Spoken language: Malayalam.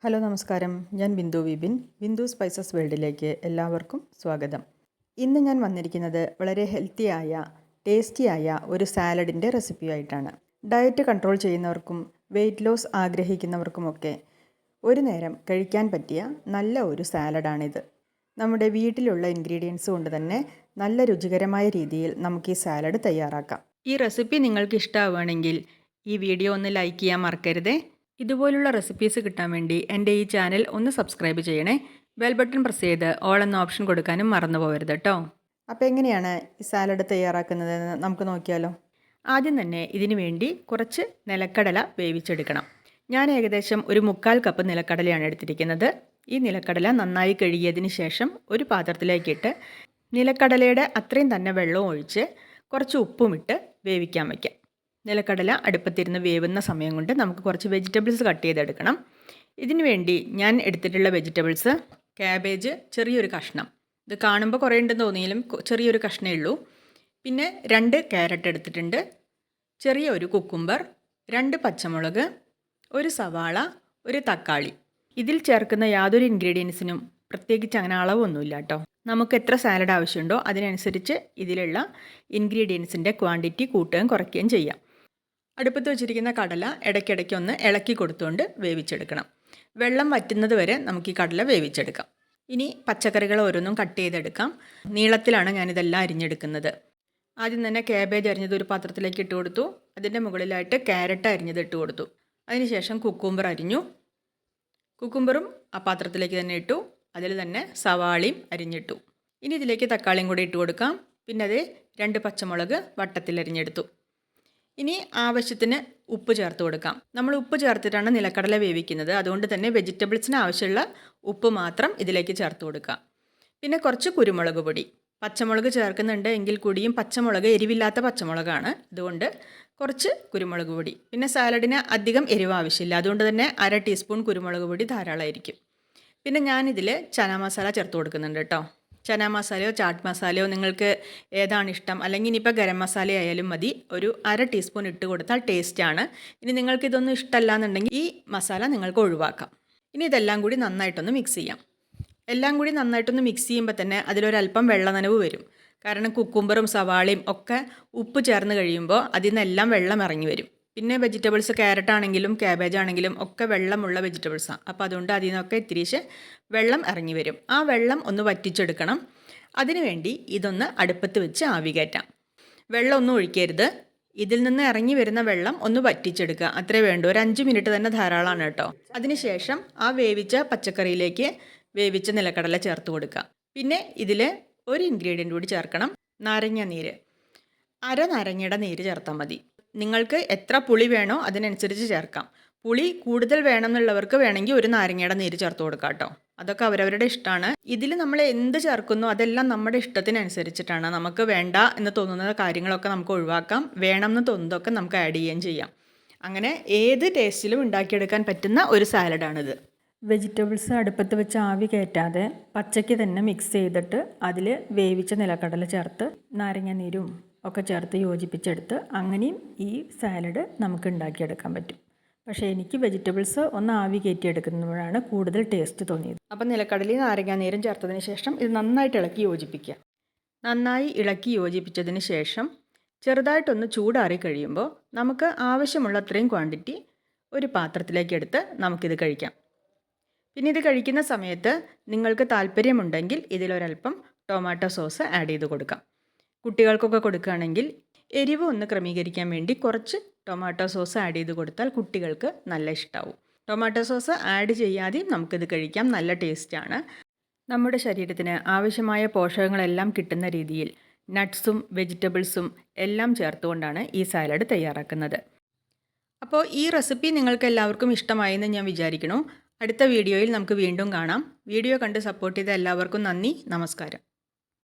ഹലോ നമസ്കാരം, ഞാൻ ബിന്ദു വിപിൻ. ബിന്ദു സ്പൈസസ് വേൾഡിലേക്ക് എല്ലാവർക്കും സ്വാഗതം. ഇന്ന് ഞാൻ വന്നിരിക്കുന്നത് വളരെ ഹെൽത്തിയായ ടേസ്റ്റിയായ ഒരു സാലഡിൻ്റെ റെസിപ്പിയായിട്ടാണ്. ഡയറ്റ് കൺട്രോൾ ചെയ്യുന്നവർക്കും വെയ്റ്റ് ലോസ് ആഗ്രഹിക്കുന്നവർക്കുമൊക്കെ ഒരു നേരം കഴിക്കാൻ പറ്റിയ നല്ല ഒരു സാലഡാണിത്. നമ്മുടെ വീട്ടിലുള്ള ഇൻഗ്രീഡിയൻസ് കൊണ്ട് തന്നെ നല്ല രുചികരമായ രീതിയിൽ നമുക്ക് ഈ സാലഡ് തയ്യാറാക്കാം. ഈ റെസിപ്പി നിങ്ങൾക്ക് ഇഷ്ടമാവുകയാണെങ്കിൽ ഈ വീഡിയോ ഒന്ന് ലൈക്ക് ചെയ്യാൻ മറക്കരുതേ. ഇതുപോലുള്ള റെസിപ്പീസ് കിട്ടാൻ വേണ്ടി എൻ്റെ ഈ ചാനൽ ഒന്ന് സബ്സ്ക്രൈബ് ചെയ്യണേ. ബെൽ ബട്ടൺ പ്രസ് ചെയ്ത് ഓൾ എന്ന ഓപ്ഷൻ കൊടുക്കാനും മറന്നു പോകരുത് കേട്ടോ. അപ്പോൾ എങ്ങനെയാണ് ഈ സാലഡ് തയ്യാറാക്കുന്നതെന്ന് നമുക്ക് നോക്കിയാലോ. ആദ്യം തന്നെ ഇതിനു വേണ്ടി കുറച്ച് നിലക്കടല വേവിച്ചെടുക്കണം. ഞാൻ ഏകദേശം ഒരു 1/4 കപ്പ് നിലക്കടലയാണ് എടുത്തിരിക്കുന്നത്. ഈ നിലക്കടല നന്നായി കഴുകിയതിന് ശേഷം ഒരു പാത്രത്തിലേക്കിട്ട് നിലക്കടലയുടെ അത്രയും തന്നെ വെള്ളവും ഒഴിച്ച് കുറച്ച് ഉപ്പുമിട്ട് വേവിക്കാൻ വയ്ക്കാം. നിലക്കടല അടുപ്പത്തിരുന്ന് വേവുന്ന സമയം കൊണ്ട് നമുക്ക് കുറച്ച് വെജിറ്റബിൾസ് കട്ട് ചെയ്തെടുക്കണം. ഇതിനു വേണ്ടി ഞാൻ എടുത്തിട്ടുള്ള വെജിറ്റബിൾസ് ക്യാബേജ് ചെറിയൊരു കഷ്ണം, ഇത് കാണുമ്പോൾ കുറേ ഉണ്ടെന്ന് തോന്നിയാലും ചെറിയൊരു കഷ്ണമേ ഉള്ളൂ. പിന്നെ 2 ക്യാരറ്റ് എടുത്തിട്ടുണ്ട്, ചെറിയ ഒരു കുക്കുംബർ, 2 പച്ചമുളക്, ഒരു സവാള, ഒരു തക്കാളി. ഇതിൽ ചേർക്കുന്ന യാതൊരു ഇൻഗ്രീഡിയൻസിനും പ്രത്യേകിച്ച് അങ്ങനെ അളവൊന്നുമില്ല കേട്ടോ. നമുക്ക് എത്ര സാലഡ് ആവശ്യമുണ്ടോ അതിനനുസരിച്ച് ഇതിലുള്ള ഇൻഗ്രീഡിയൻസിൻ്റെ ക്വാണ്ടിറ്റി കൂട്ടുകയും കുറയ്ക്കുകയും ചെയ്യാം. അടുപ്പത്ത് വെച്ചിരിക്കുന്ന കടല ഇടയ്ക്കിടയ്ക്ക് ഒന്ന് ഇളക്കി കൊടുത്തുകൊണ്ട് വേവിച്ചെടുക്കണം. വെള്ളം വറ്റുന്നത് വരെ നമുക്ക് ഈ കടല വേവിച്ചെടുക്കാം. ഇനി പച്ചക്കറികൾ ഓരോന്നും കട്ട് ചെയ്തെടുക്കാം. നീളത്തിലാണ് ഞാനിതെല്ലാം അരിഞ്ഞെടുക്കുന്നത്. ആദ്യം തന്നെ ക്യാബേജ് അരിഞ്ഞത് ഒരു പാത്രത്തിലേക്ക് ഇട്ട് കൊടുത്തു. അതിൻ്റെ മുകളിലായിട്ട് ക്യാരറ്റ് അരിഞ്ഞത് ഇട്ട് കൊടുത്തു. അതിനുശേഷം കുക്കുംബർ അരിഞ്ഞു. കുക്കുംബറും ആ പാത്രത്തിലേക്ക് തന്നെ ഇട്ടു. അതിൽ തന്നെ സവാളയും അരിഞ്ഞിട്ടു. ഇനി ഇതിലേക്ക് തക്കാളിയും കൂടി ഇട്ട് കൊടുക്കാം. പിന്നെ അത് 2 പച്ചമുളക് വട്ടത്തിൽ അരിഞ്ഞെടുത്തു. ഇനി ആവശ്യത്തിന് ഉപ്പ് ചേർത്ത് കൊടുക്കാം. നമ്മൾ ഉപ്പ് ചേർത്തിട്ടാണ് നിലക്കടല വേവിക്കുന്നത്, അതുകൊണ്ട് തന്നെ വെജിറ്റബിൾസിന് ആവശ്യമുള്ള ഉപ്പ് മാത്രം ഇതിലേക്ക് ചേർത്ത് കൊടുക്കാം. പിന്നെ കുറച്ച് കുരുമുളക് പൊടി. പച്ചമുളക് ചേർക്കുന്നുണ്ട് എങ്കിൽ കൂടിയും പച്ചമുളക് എരിവില്ലാത്ത പച്ചമുളകാണ്, അതുകൊണ്ട് കുറച്ച് കുരുമുളക് പൊടി. പിന്നെ സാലഡിന് അധികം എരിവ് ആവശ്യമില്ല, അതുകൊണ്ട് തന്നെ 1/2 ടീസ്പൂൺ കുരുമുളക് പൊടി ധാരാളമായിരിക്കും. പിന്നെ ഞാനിതിൽ ചന മസാല ചേർത്ത് കൊടുക്കുന്നുണ്ട് കേട്ടോ. ചന മസാലയോ ചാട്ട് മസാലയോ നിങ്ങൾക്ക് ഏതാണ് ഇഷ്ടം, അല്ലെങ്കിൽ ഇനിയിപ്പോൾ ഗരം മസാല ആയാലും മതി. ഒരു 1/2 ടീസ്പൂൺ ഇട്ട് കൊടുത്താൽ ടേസ്റ്റാണ്. ഇനി നിങ്ങൾക്ക് ഇതൊന്നും ഇഷ്ടമല്ല എന്നുണ്ടെങ്കിൽ ഈ മസാല നിങ്ങൾക്ക് ഒഴിവാക്കാം. ഇനി ഇതെല്ലാം കൂടി നന്നായിട്ടൊന്ന് മിക്സ് ചെയ്യാം. എല്ലാം കൂടി നന്നായിട്ടൊന്ന് മിക്സ് ചെയ്യുമ്പോൾ തന്നെ അതിലൊരല്പം വെള്ള നനവ് വരും. കാരണം കുക്കുംബറും സവാളയും ഒക്കെ ഉപ്പ് ചേർന്ന് കഴിയുമ്പോൾ അതിൽ നിന്നെല്ലാം വെള്ളം ഇറങ്ങി വരും. പിന്നെ വെജിറ്റബിൾസ് ക്യാരറ്റ് ആണെങ്കിലും ക്യാബേജ് ആണെങ്കിലും ഒക്കെ വെള്ളമുള്ള വെജിറ്റബിൾസാണ്. അപ്പോൾ അതുകൊണ്ട് അതിൽ നിന്നൊക്കെ ഇത്തിരിച്ച് വെള്ളം ഇറങ്ങി വരും. ആ വെള്ളം ഒന്ന് വറ്റിച്ചെടുക്കണം. അതിനുവേണ്ടി ഇതൊന്ന് അടുപ്പത്ത് വെച്ച് ആവി കയറ്റാം. വെള്ളം ഒന്നും ഒഴിക്കരുത്. ഇതിൽ നിന്ന് ഇറങ്ങി വരുന്ന വെള്ളം ഒന്ന് വറ്റിച്ചെടുക്കുക, അത്രേ വേണ്ടൂ. ഒരു 5 മിനിറ്റ് തന്നെ ധാരാളമാണ് കേട്ടോ. അതിനുശേഷം ആ വേവിച്ച പച്ചക്കറിയിലേക്ക് വേവിച്ച നിലക്കടല ചേർത്ത് കൊടുക്കുക. പിന്നെ ഇതിൽ ഒരു ഇൻഗ്രീഡിയൻ്റ് കൂടി ചേർക്കണം, നാരങ്ങ നീര്. 1/2 നാരങ്ങയുടെ നീര് ചേർത്താൽ മതി. നിങ്ങൾക്ക് എത്ര പുളി വേണോ അതിനനുസരിച്ച് ചേർക്കാം. പുളി കൂടുതൽ വേണമെന്നുള്ളവർക്ക് വേണമെങ്കിൽ ഒരു നാരങ്ങയുടെ നീര് ചേർത്ത് കൊടുക്കാം കേട്ടോ. അതൊക്കെ അവരവരുടെ ഇഷ്ടമാണ്. ഇതിൽ നമ്മൾ എന്ത് ചേർക്കുന്നു അതെല്ലാം നമ്മുടെ ഇഷ്ടത്തിനനുസരിച്ചിട്ടാണ്. നമുക്ക് വേണ്ട എന്ന് തോന്നുന്ന കാര്യങ്ങളൊക്കെ നമുക്ക് ഒഴിവാക്കാം, വേണം എന്ന് തോന്നുന്നതൊക്കെ നമുക്ക് ആഡ് ചെയ്യുകയും ചെയ്യാം. അങ്ങനെ ഏത് ടേസ്റ്റിലും ഉണ്ടാക്കിയെടുക്കാൻ പറ്റുന്ന ഒരു സാലഡാണിത്. വെജിറ്റബിൾസ് അടുപ്പത്ത് വെച്ച് ആവി കയറ്റാതെ പച്ചയ്ക്ക് തന്നെ മിക്സ് ചെയ്തിട്ട് അതിൽ വേവിച്ച നിലക്കടല ചേർത്ത് നാരങ്ങ നീരും ഒക്കെ ചേർത്ത് യോജിപ്പിച്ചെടുത്ത് അങ്ങനെയും ഈ സാലഡ് നമുക്ക് ഉണ്ടാക്കിയെടുക്കാൻ പറ്റും. പക്ഷേ എനിക്ക് വെജിറ്റബിൾസ് ഒന്ന് ആവി കയറ്റിയെടുക്കുന്നതാണ് കൂടുതൽ ടേസ്റ്റ് തോന്നിയത്. അപ്പം നിലക്കടലയും നാരങ്ങ നീരും ചേർത്തതിന് ശേഷം ഇത് നന്നായിട്ട് ഇളക്കി യോജിപ്പിക്കുക. നന്നായി ഇളക്കി യോജിപ്പിച്ചതിന് ശേഷം ചെറുതായിട്ടൊന്ന് ചൂടാറി കഴിയുമ്പോൾ നമുക്ക് ആവശ്യമുള്ള അത്രയും ക്വാണ്ടിറ്റി ഒരു പാത്രത്തിലേക്ക് എടുത്ത് നമുക്കിത് കഴിക്കാം. പിന്നെ ഇത് കഴിക്കുന്ന സമയത്ത് നിങ്ങൾക്ക് താല്പര്യമുണ്ടെങ്കിൽ ഇതിലൊരൽപ്പം ടൊമാറ്റോ സോസ് ആഡ് ചെയ്ത് കൊടുക്കാം. കുട്ടികൾക്കൊക്കെ കൊടുക്കുകയാണെങ്കിൽ എരിവ് ഒന്ന് ക്രമീകരിക്കാൻ വേണ്ടി കുറച്ച് ടൊമാറ്റോ സോസ് ആഡ് ചെയ്ത് കൊടുത്താൽ കുട്ടികൾക്ക് നല്ല ഇഷ്ടമാവും. ടൊമാറ്റോ സോസ് ആഡ് ചെയ്യാതെയും നമുക്കിത് കഴിക്കാം, നല്ല ടേസ്റ്റാണ്. നമ്മുടെ ശരീരത്തിന് ആവശ്യമായ പോഷകങ്ങളെല്ലാം കിട്ടുന്ന രീതിയിൽ നട്ട്സും വെജിറ്റബിൾസും എല്ലാം ചേർത്തുകൊണ്ടാണ് ഈ സാലഡ് തയ്യാറാക്കുന്നത്. അപ്പോൾ ഈ റെസിപ്പി നിങ്ങൾക്ക് എല്ലാവർക്കും ഇഷ്ടമായെന്ന് ഞാൻ വിചാരിക്കുന്നു. അടുത്ത വീഡിയോയിൽ നമുക്ക് വീണ്ടും കാണാം. വീഡിയോ കണ്ട് സപ്പോർട്ട് ചെയ്ത എല്ലാവർക്കും നന്ദി, നമസ്കാരം.